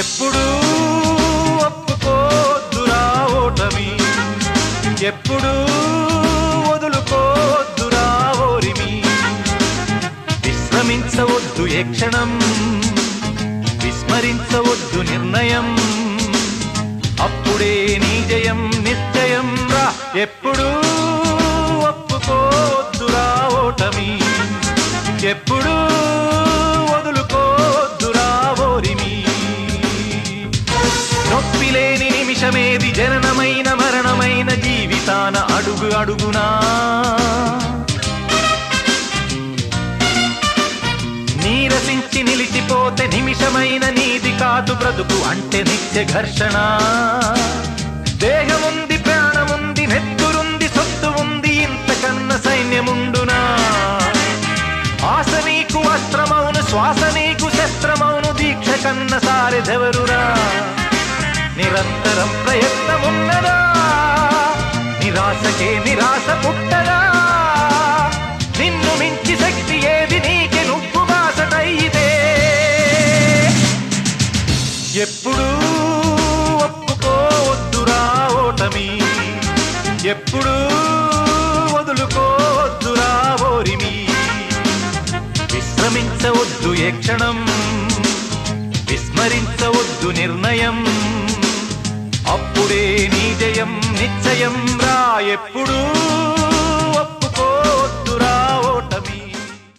ఎప్పుడు ఒప్పుకోద్దురా ఓటమి, ఎప్పుడు వదులుకోద్దురా ఓరిమి. విశ్రమించవద్దు ఏ క్షణం, విస్మరించవద్దు నిర్ణయం, అప్పుడే నీ జయం నిశ్చయం రా. ఎప్పుడు ఒప్పుకోద్దురా ఓటమి, ఎప్పుడు వదులుకోద్దురా ఓరిమి. నొప్పిలేని నిమిషమేది, జననమైన మరణమైన జీవితాన అడుగు అడుగునా. నీరసించి నిలిచిపోతే నిమిషమైన నీది కాదు బ్రతుకు అంటే నిత్య ఘర్షణ. దేహముంది, ప్రాణముంది, నెత్తురుంది, సొత్తు ఉంది, ఇంతకన్నా సైన్యముండునా. ఆశ నీకు అస్త్రమౌను, శ్వాస నీకు శస్త్రమౌను, దీక్ష కన్న సారెదెవరురా. నిరంతరం ప్రయత్నమున్నదా, నిరాశకే నిరాశ పుట్టదా. నిన్ను మించి శక్తి ఏది, నీకే నువ్వు బాసటైతే. ఎప్పుడు ఒప్పుకోవద్దురా ఓటమి, ఎప్పుడు వదులుకోవద్దురా ఓరిమి. విశ్రమించవద్దు ఏ క్షణం, విస్మరించవద్దు నిర్ణయం, అప్పుడే నీ జయం నిశ్చయం రా. ఎప్పుడు